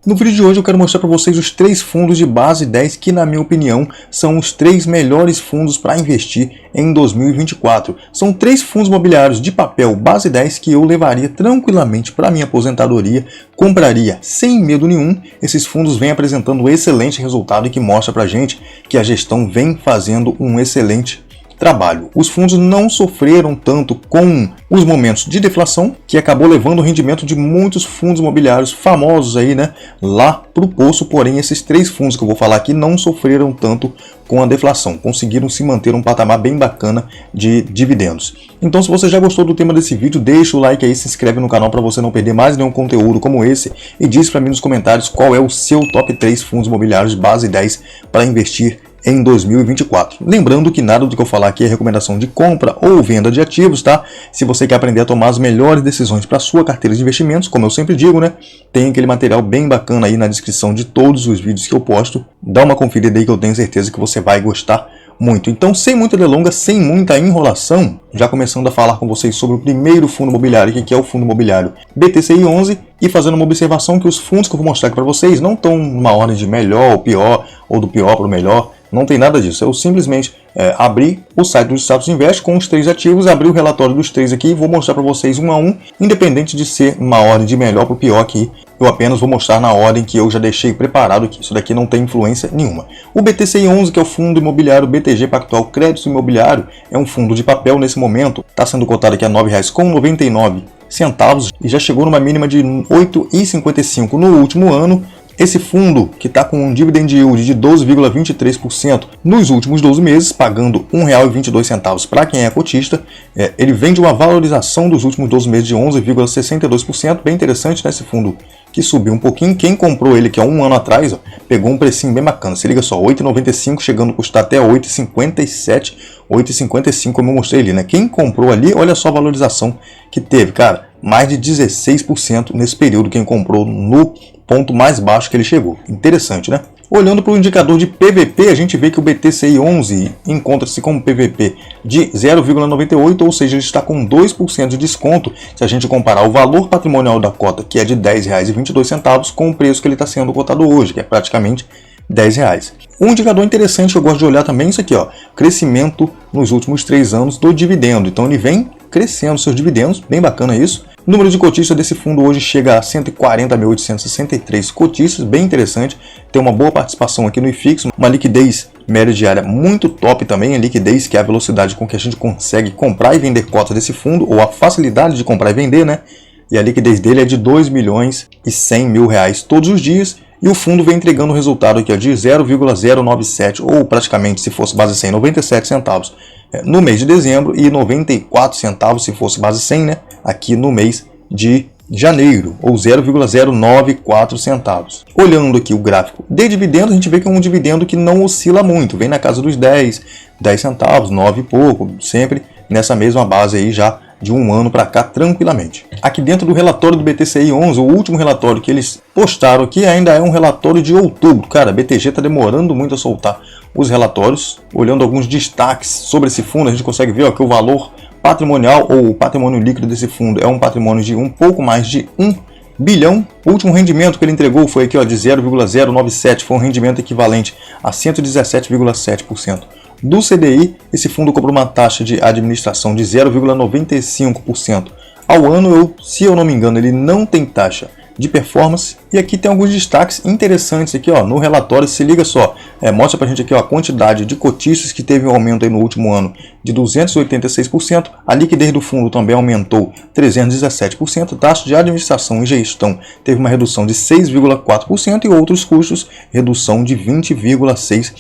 No vídeo de hoje eu quero mostrar para vocês os 3 fundos de base 10 que, na minha opinião, são os 3 melhores fundos para investir em 2024. São 3 fundos imobiliários de papel base 10 que eu levaria tranquilamente para minha aposentadoria, compraria sem medo nenhum. Esses fundos vêm apresentando um excelente resultado e que mostra para a gente que a gestão vem fazendo um excelente trabalho. Os fundos não sofreram tanto com os momentos de deflação, que acabou levando o rendimento de muitos fundos imobiliários famosos aí, né, lá pro poço. Porém, esses 3 fundos que eu vou falar aqui não sofreram tanto com a deflação, conseguiram se manter um patamar bem bacana de dividendos. Então, se você já gostou do tema desse vídeo, deixa o like aí, se inscreve no canal para você não perder mais nenhum conteúdo como esse e diz para mim nos comentários qual é o seu top 3 fundos imobiliários base 10 para investir em 2024. Lembrando que nada do que eu falar aqui é recomendação de compra ou venda de ativos, tá? Se você quer aprender a tomar as melhores decisões para sua carteira de investimentos, como eu sempre digo, né? Tem aquele material bem bacana aí na descrição de todos os vídeos que eu posto. Dá uma conferida aí que eu tenho certeza que você vai gostar muito. Então, sem muita delonga, sem muita enrolação, já começando a falar com vocês sobre o primeiro fundo imobiliário, que é o fundo imobiliário BTCI11, e fazendo uma observação que os fundos que eu vou mostrar aqui para vocês não estão numa ordem de melhor ou pior, ou do pior para o melhor. Não tem nada disso. Eu simplesmente abri o site do Status Invest com os 3 ativos, abri o relatório dos 3 aqui e vou mostrar para vocês um a um, independente de ser uma ordem de melhor para o pior aqui. Eu apenas vou mostrar na ordem que eu já deixei preparado aqui. Isso daqui não tem influência nenhuma. O BTCI11, que é o fundo imobiliário BTG Pactual Crédito Imobiliário, é um fundo de papel nesse momento. Está sendo cotado aqui a R$ 9,99 e já chegou numa mínima de R$ 8,55 no último ano. Esse fundo, que está com um dividend yield de 12,23% nos últimos 12 meses, pagando R$ 1,22 para quem é cotista, ele vem de uma valorização dos últimos 12 meses de 11,62%, bem interessante, né? Esse fundo que subiu um pouquinho. Quem comprou ele, que há um ano atrás, ó, pegou um precinho bem bacana. Se liga só, R$ 8,95, chegando a custar até R$ 8,57, R$ 8,55 como eu mostrei ali, né? Quem comprou ali, olha só a valorização que teve, cara, mais de 16% nesse período, quem comprou no ponto mais baixo que ele chegou. Interessante, né? Olhando para o indicador de PVP, a gente vê que o BTCI11 encontra-se com um PVP de 0,98, ou seja, ele está com 2% de desconto se a gente comparar o valor patrimonial da cota, que é de R$ 10,22, com o preço que ele está sendo cotado hoje, que é praticamente R$10. Um indicador interessante que eu gosto de olhar também é isso aqui, ó, crescimento nos últimos 3 anos do dividendo. Então ele vem crescendo seus dividendos, bem bacana isso. O número de cotistas desse fundo hoje chega a 140.863 cotistas, bem interessante. Tem uma boa participação aqui no IFIX, uma liquidez média diária muito top também. A liquidez, que é a velocidade com que a gente consegue comprar e vender cotas desse fundo, ou a facilidade de comprar e vender, né? E a liquidez dele é de R$ 2.100.000 todos os dias. E o fundo vem entregando o resultado aqui, ó, de 0,097, ou praticamente, se fosse base 100, 97 centavos no mês de dezembro e 94 centavos se fosse base 100, né, aqui no mês de janeiro, ou 0,094 centavos. Olhando aqui o gráfico de dividendos, a gente vê que é um dividendo que não oscila muito, vem na casa dos 10 centavos, 9 e pouco, sempre nessa mesma base aí já de um ano para cá tranquilamente. Aqui dentro do relatório do BTCI11, o último relatório que eles postaram aqui ainda é um relatório de outubro. Cara, a BTG está demorando muito a soltar os relatórios. Olhando alguns destaques sobre esse fundo, a gente consegue ver, ó, que o valor patrimonial ou o patrimônio líquido desse fundo é um patrimônio de um pouco mais de 1 bilhão. O último rendimento que ele entregou foi aqui, ó, de 0,097, foi um rendimento equivalente a 117,7%. Do CDI, esse fundo cobra uma taxa de administração de 0,95% ao ano. Se eu não me engano, ele não tem taxa de performance. E aqui tem alguns destaques interessantes aqui, ó, no relatório. Se liga só, mostra pra gente aqui, ó, a quantidade de cotistas que teve um aumento aí no último ano de 286%. A liquidez do fundo também aumentou 317%. A taxa de administração e gestão teve uma redução de 6,4% e outros custos, redução de 20,6%.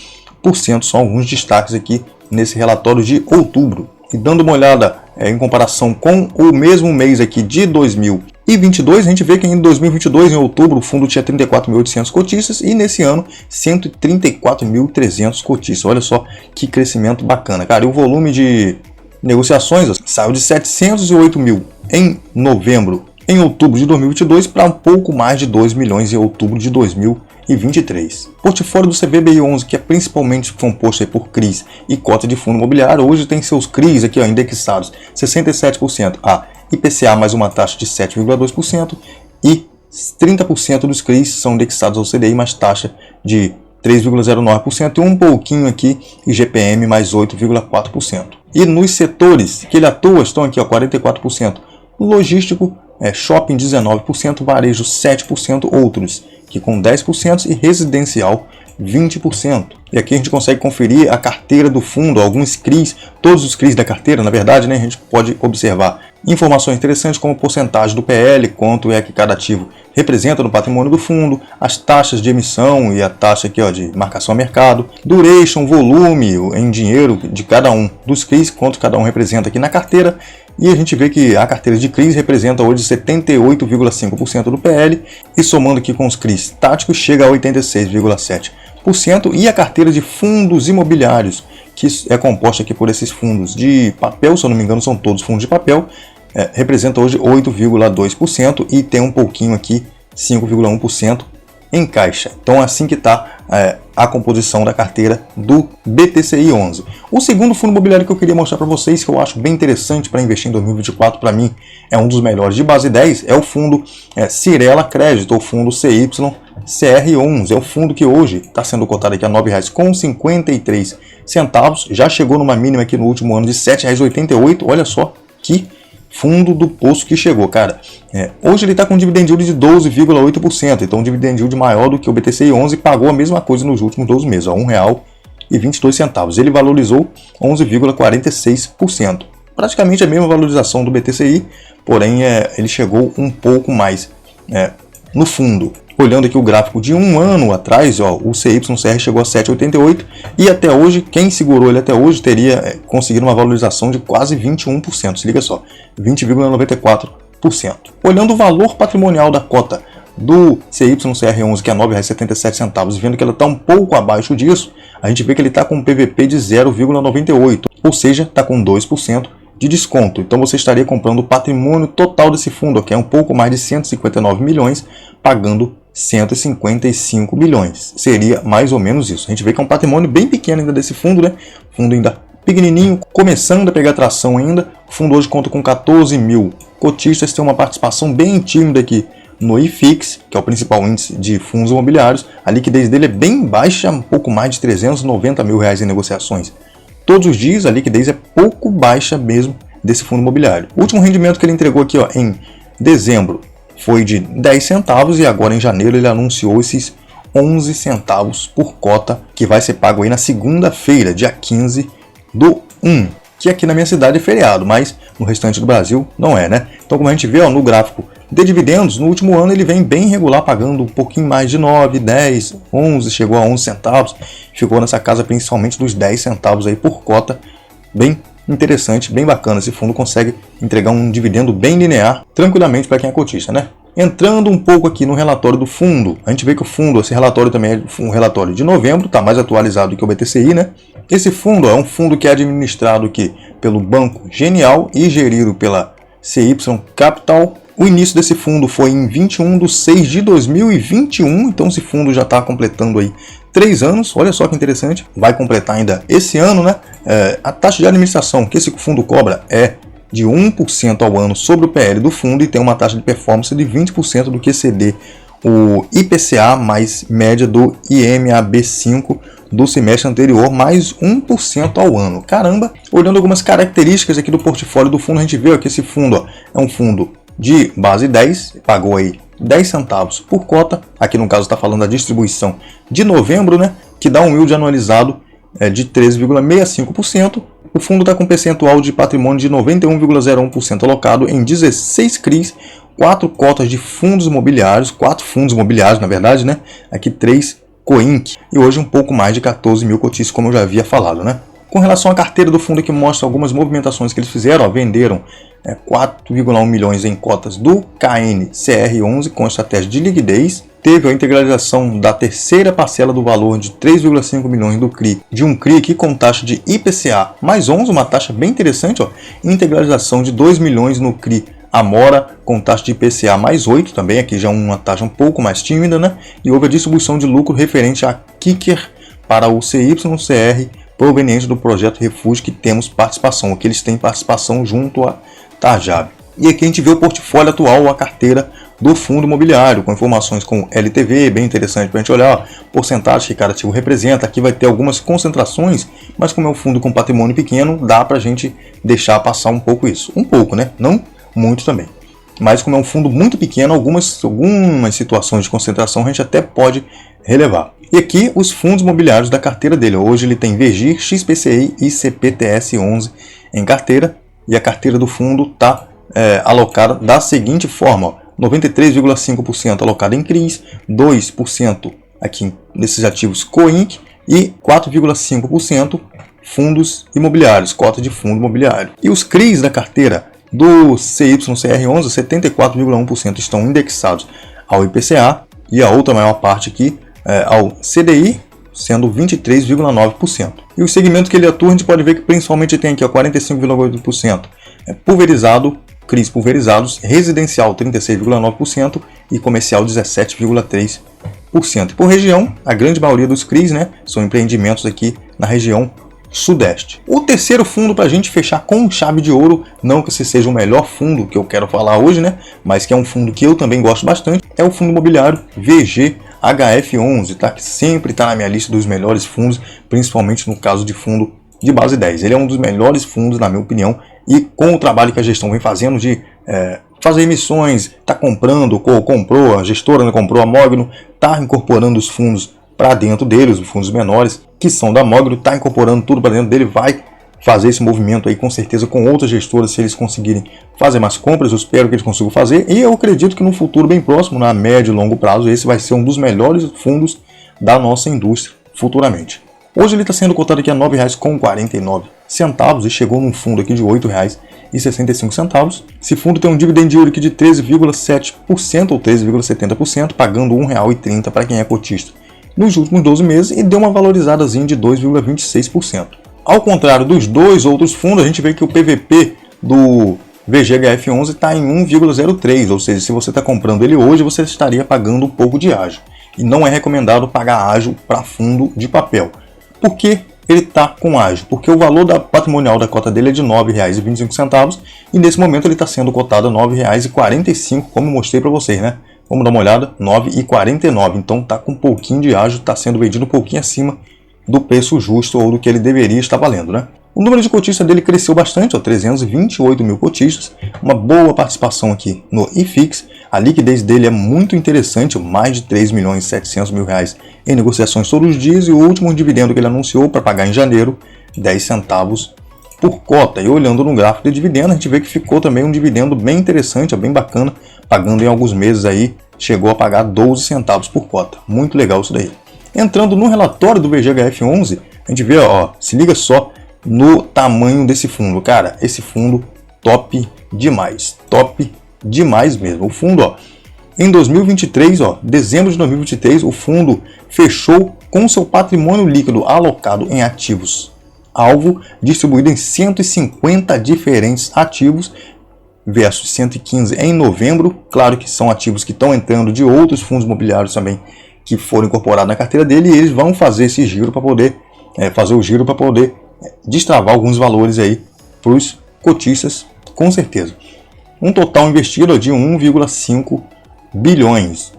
São alguns destaques aqui nesse relatório de outubro. E dando uma olhada em comparação com o mesmo mês aqui de 2022, a gente vê que em 2022, em outubro, o fundo tinha 34.800 cotistas e nesse ano 134.300 cotistas. Olha só que crescimento bacana, cara. E o volume de negociações, ó, saiu de 708 mil em novembro, em outubro de 2022 para um pouco mais de 2 milhões em outubro de 2023. Portfólio do CVBI11, que é principalmente composto aí por CRIs e cota de fundo imobiliário, hoje tem seus CRIs aqui, ó, indexados 67% a IPCA mais uma taxa de 7,2% e 30% dos CRIs são indexados ao CDI mais taxa de 3,09% e um pouquinho aqui IGPM mais 8,4%. E nos setores que ele atua estão aqui, ó, 44%. Logístico, shopping 19%, varejo 7%, outros que com 10% e residencial 20%. E aqui a gente consegue conferir a carteira do fundo, alguns CRIs, todos os CRIs da carteira, na verdade, né, a gente pode observar informações interessantes como porcentagem do PL, quanto é que cada ativo representa no patrimônio do fundo, as taxas de emissão e a taxa aqui, ó, de marcação a mercado, duration, volume em dinheiro de cada um dos CRIs, quanto cada um representa aqui na carteira. E a gente vê que a carteira de CRIs representa hoje 78,5% do PL e somando aqui com os CRIs táticos chega a 86,7%. E a carteira de fundos imobiliários, que é composta aqui por esses fundos de papel, se eu não me engano são todos fundos de papel, representa hoje 8,2% e tem um pouquinho aqui, 5,1% em caixa. Então assim que está a composição da carteira do BTCI 11. O segundo fundo imobiliário que eu queria mostrar para vocês, que eu acho bem interessante para investir em 2024, para mim é um dos melhores de base 10, é o fundo Cyrela Crédito, ou fundo CYCR11. É o fundo que hoje está sendo cotado aqui a R$ 9,53. Já chegou numa mínima aqui no último ano de R$ 7,88. Olha só que fundo do poço que chegou, cara. Hoje ele está com um dividend yield de 12,8%, então um dividend yield maior do que o BTCI 11, pagou a mesma coisa nos últimos 12 meses, R$ 1,22. Ele valorizou 11,46%. Praticamente a mesma valorização do BTCI, porém ele chegou um pouco mais no fundo. Olhando aqui o gráfico de um ano atrás, ó, o CYCR chegou a 7,88 e até hoje, quem segurou ele até hoje teria conseguido uma valorização de quase 21%. Se liga só, 20,94%. Olhando o valor patrimonial da cota do CYCR11, que é R$ 9,77, vendo que ela está um pouco abaixo disso, a gente vê que ele está com um PVP de 0,98, ou seja, está com 2% de desconto. Então você estaria comprando o patrimônio total desse fundo, que é um pouco mais de 159 milhões, pagando 155 bilhões. Seria mais ou menos isso. A gente vê que é um patrimônio bem pequeno ainda desse fundo, né? Fundo ainda pequenininho, começando a pegar tração ainda. O fundo hoje conta com 14 mil cotistas, tem uma participação bem tímida aqui no IFIX, que é o principal índice de fundos imobiliários. A liquidez dele é bem baixa, um pouco mais de 390 mil reais em negociações. Todos os dias a liquidez é pouco baixa mesmo desse fundo imobiliário. O último rendimento que ele entregou aqui, ó, em dezembro foi de 10 centavos e agora em janeiro ele anunciou esses 11 centavos por cota, que vai ser pago aí na segunda-feira, dia 15/1, que aqui na minha cidade é feriado, mas no restante do Brasil não é, né? Então, como a gente vê, ó, no gráfico de dividendos, no último ano ele vem bem regular, pagando um pouquinho mais de 9, 10, 11, chegou a 11 centavos, ficou nessa casa principalmente dos 10 centavos aí por cota, bem interessante, bem bacana. Esse fundo consegue entregar um dividendo bem linear, tranquilamente para quem é cotista, né? Entrando um pouco aqui no relatório do fundo, a gente vê que o fundo, esse relatório também é um relatório de novembro, está mais atualizado que o BTCI, né? Esse fundo é um fundo que é administrado aqui pelo Banco Genial e gerido pela CY Capital. O início desse fundo foi em 21/6/2021, então esse fundo já está completando aí 3 anos, olha só que interessante, vai completar ainda esse ano, né? A taxa de administração que esse fundo cobra é de 1% ao ano sobre o PL do fundo e tem uma taxa de performance de 20% do que exceder o IPCA mais média do IMAB5 do semestre anterior, mais 1% ao ano. Caramba! Olhando algumas características aqui do portfólio do fundo, a gente vê que esse fundo, ó, é um fundo de base 10, pagou aí 10 centavos por cota, aqui no caso está falando da distribuição de novembro, né, que dá um yield anualizado de 13,65%. O fundo está com um percentual de patrimônio de 91,01% alocado em 16 CRIs, 4 cotas de fundos imobiliários, 4 fundos imobiliários na verdade, né, aqui 3 Coinc, e hoje um pouco mais de 14 mil cotistas, como eu já havia falado, né. Com relação à carteira do fundo, que mostra algumas movimentações que eles fizeram, ó, venderam 4,1 milhões em cotas do KNCR11 com estratégia de liquidez. Teve a integralização da terceira parcela do valor de 3,5 milhões do CRI, de um CRI aqui com taxa de IPCA mais 11, uma taxa bem interessante, ó. Integralização de 2 milhões no CRI Amora com taxa de IPCA mais 8, também aqui já uma taxa um pouco mais tímida, né? E houve a distribuição de lucro referente a Kicker para o CYCR proveniente do projeto Refúgio, que temos participação, que eles têm participação junto a Tarjab. E aqui a gente vê o portfólio atual, a carteira do fundo imobiliário, com informações com LTV, bem interessante para a gente olhar, ó, porcentagem que cada ativo representa. Aqui vai ter algumas concentrações, mas como é um fundo com patrimônio pequeno, dá para a gente deixar passar um pouco isso. Um pouco, né? Não muito também. Mas como é um fundo muito pequeno, algumas situações de concentração a gente até pode relevar. E aqui os fundos imobiliários da carteira dele. Hoje ele tem VGIR, XPCI e CPTS11 em carteira, e a carteira do fundo está alocada da seguinte forma, ó, 93,5% alocado em CRIs, 2% aqui nesses ativos COINC e 4,5% fundos imobiliários, cota de fundo imobiliário. E os CRIs da carteira do CYCR11, 74,1% estão indexados ao IPCA e a outra maior parte aqui ao CDI, sendo 23,9%. E o segmento que ele atua, a gente pode ver que principalmente tem aqui 45,8% pulverizado, CRIs pulverizados, residencial 36,9% e comercial 17,3%. Por região, a grande maioria dos CRIs, né, são empreendimentos aqui na região Sudeste. O terceiro fundo para a gente fechar com chave de ouro, não que esse seja o melhor fundo que eu quero falar hoje, né, mas que é um fundo que eu também gosto bastante, é o fundo imobiliário VGHF11, tá? Que sempre está na minha lista dos melhores fundos, principalmente no caso de fundo de base 10. Ele é um dos melhores fundos, na minha opinião, e com o trabalho que a gestão vem fazendo de fazer emissões, está comprando, comprou, a gestora comprou a Mogno, está incorporando os fundos para dentro deles, os fundos menores, que são da Mogno, está incorporando tudo para dentro dele, vai fazer esse movimento aí com certeza com outras gestoras, se eles conseguirem fazer mais compras, eu espero que eles consigam fazer, e eu acredito que no futuro bem próximo, na médio e longo prazo, esse vai ser um dos melhores fundos da nossa indústria futuramente. Hoje ele está sendo cotado aqui a R$ 9,49 e chegou num fundo aqui de R$ 8,65. Esse fundo tem um dividend yield aqui de 13,7% ou 13,70%, pagando R$ 1,30 para quem é cotista nos últimos 12 meses e deu uma valorizadazinha de 2,26%. Ao contrário dos dois outros fundos, a gente vê que o PVP do VGHF11 está em 1,03, ou seja, se você está comprando ele hoje, você estaria pagando um pouco de ágio. E não é recomendado pagar ágio para fundo de papel. Por que ele está com ágio? Porque o valor patrimonial da cota dele é de R$ 9,25 e nesse momento ele está sendo cotado a R$ 9,45, como eu mostrei para vocês, né? Vamos dar uma olhada, R$ 9,49, então está com um pouquinho de ágio, está sendo vendido um pouquinho acima do preço justo ou do que ele deveria estar valendo, né? O número de cotistas dele cresceu bastante, ó, 328 mil cotistas, uma boa participação aqui no IFIX, a liquidez dele é muito interessante, mais de 3.700.000 reais em negociações todos os dias, e o último dividendo que ele anunciou para pagar em janeiro, 10 centavos por cota. E olhando no gráfico de dividendo, a gente vê que ficou também um dividendo bem interessante, bem bacana, pagando em alguns meses aí, chegou a pagar 12 centavos por cota. Muito legal isso daí. Entrando no relatório do VGHF11, a gente vê, ó, se liga só no tamanho desse fundo. Cara, esse fundo top demais mesmo. O fundo, ó, em 2023, ó, dezembro de 2023, o fundo fechou com seu patrimônio líquido alocado em ativos alvo, distribuído em 150 diferentes ativos, versus 115 em novembro. Claro que são ativos que estão entrando de outros fundos imobiliários também, que foram incorporados na carteira dele, e eles vão fazer esse giro para poder destravar alguns valores aí para os cotistas, com certeza. Um total investido de 1,5 bilhões.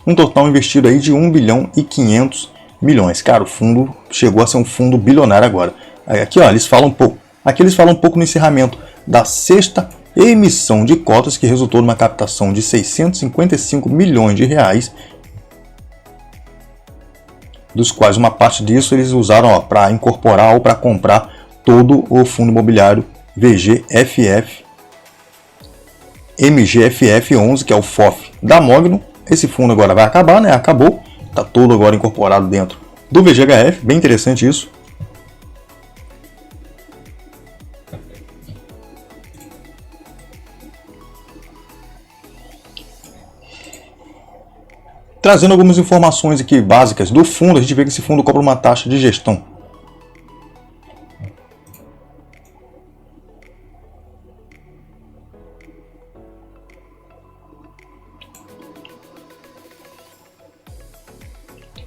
Um total investido aí de 1 bilhão e 500 milhões. Cara, o fundo chegou a ser um fundo bilionário agora. Aqui, ó, eles falam um pouco no encerramento da sexta emissão de cotas, que resultou numa captação de 655 milhões de reais, dos quais uma parte disso eles usaram para incorporar ou para comprar todo o fundo imobiliário MGFF11, que é o FOF da Mogno. Esse fundo agora vai acabar, né? Acabou, está todo agora incorporado dentro do VGHF, bem interessante isso. Trazendo algumas informações aqui básicas do fundo, a gente vê que esse fundo cobra uma taxa de gestão.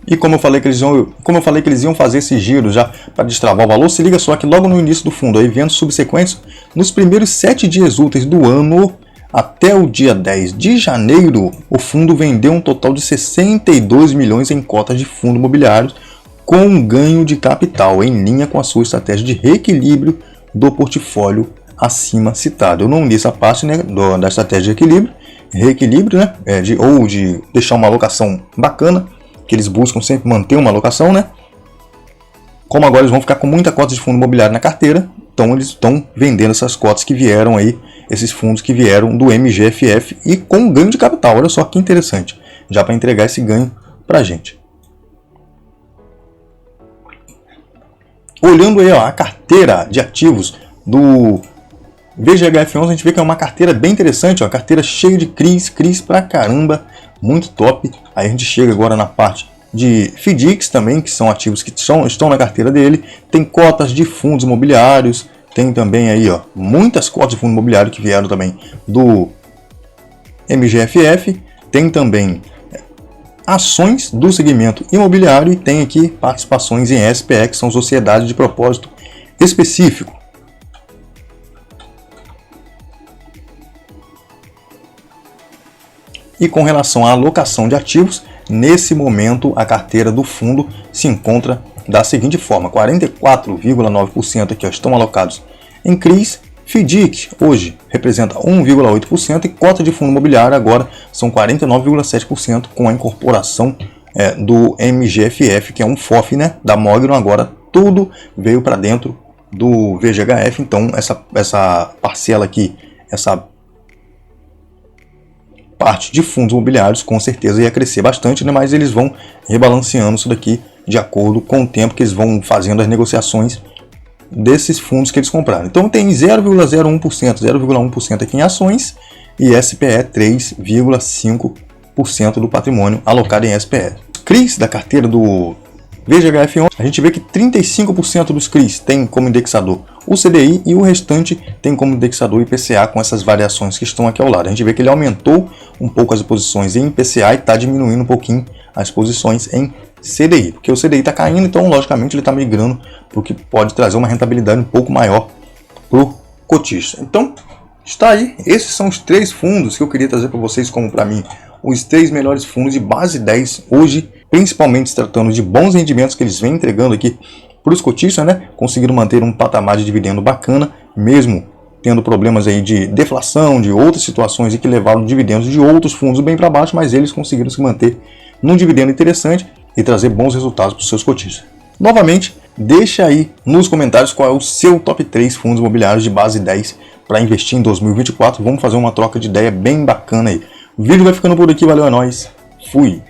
E como eu falei que eles iam fazer esse giro já para destravar o valor, se liga só que logo no início do fundo, eventos subsequentes, nos primeiros 7 dias úteis do ano, Até o dia 10 de janeiro, o fundo vendeu um total de 62 milhões em cotas de fundos imobiliários, com um ganho de capital em linha com a sua estratégia de reequilíbrio do portfólio acima citado. Eu não li essa parte, né, da estratégia de reequilíbrio, né, ou de deixar uma alocação bacana, que eles buscam sempre manter uma alocação, né? Como agora eles vão ficar com muita cota de fundo imobiliário na carteira, então eles estão vendendo essas cotas que vieram aí, esses fundos que vieram do MGFF e com ganho de capital. Olha só que interessante, já para entregar esse ganho para a gente. Olhando aí, ó, a carteira de ativos do VGHF11, a gente vê que é uma carteira bem interessante, ó, carteira cheia de CRIs pra caramba, muito top. Aí a gente chega agora na parte de FDICs também, que são ativos que estão na carteira dele. Tem cotas de fundos imobiliários, tem também aí, ó, muitas cotas de fundo imobiliário que vieram também do MGFF. Tem também ações do segmento imobiliário e tem aqui participações em SPE, que são sociedades de propósito específico. E com relação à alocação de ativos, nesse momento a carteira do fundo se encontra da seguinte forma: 44,9% aqui, ó, estão alocados em CRIs. FDIC hoje representa 1,8% e cota de fundo imobiliário agora são 49,7% com a incorporação do MGFF, que é um FOF, né, da Mogno. Agora tudo veio para dentro do VGHF, então essa parcela aqui, essa parte de fundos imobiliários com certeza ia crescer bastante, né, mas eles vão rebalanceando isso daqui de acordo com o tempo que eles vão fazendo as negociações desses fundos que eles compraram. Então tem 0,01%, 0,1% aqui em ações e SPE 3,5% do patrimônio alocado em SPE. CRIs da carteira do VGHF11, a gente vê que 35% dos CRIs tem como indexador o CDI e o restante tem como indexador o IPCA, com essas variações que estão aqui ao lado. A gente vê que ele aumentou um pouco as posições em IPCA e está diminuindo um pouquinho as posições em CDI, porque o CDI está caindo, então logicamente ele está migrando para o que pode trazer uma rentabilidade um pouco maior para o cotista. Então está aí, esses são os 3 fundos que eu queria trazer para vocês, como para mim os 3 melhores fundos de base 10 hoje, principalmente se tratando de bons rendimentos que eles vêm entregando aqui para os cotistas, né? Conseguiram manter um patamar de dividendo bacana, mesmo tendo problemas aí de deflação, de outras situações e que levaram dividendos de outros fundos bem para baixo, mas eles conseguiram se manter num dividendo interessante e trazer bons resultados para os seus cotistas. Novamente, deixa aí nos comentários qual é o seu top 3 fundos imobiliários de base 10 para investir em 2024. Vamos fazer uma troca de ideia bem bacana aí. O vídeo vai ficando por aqui, valeu, é nóis, fui!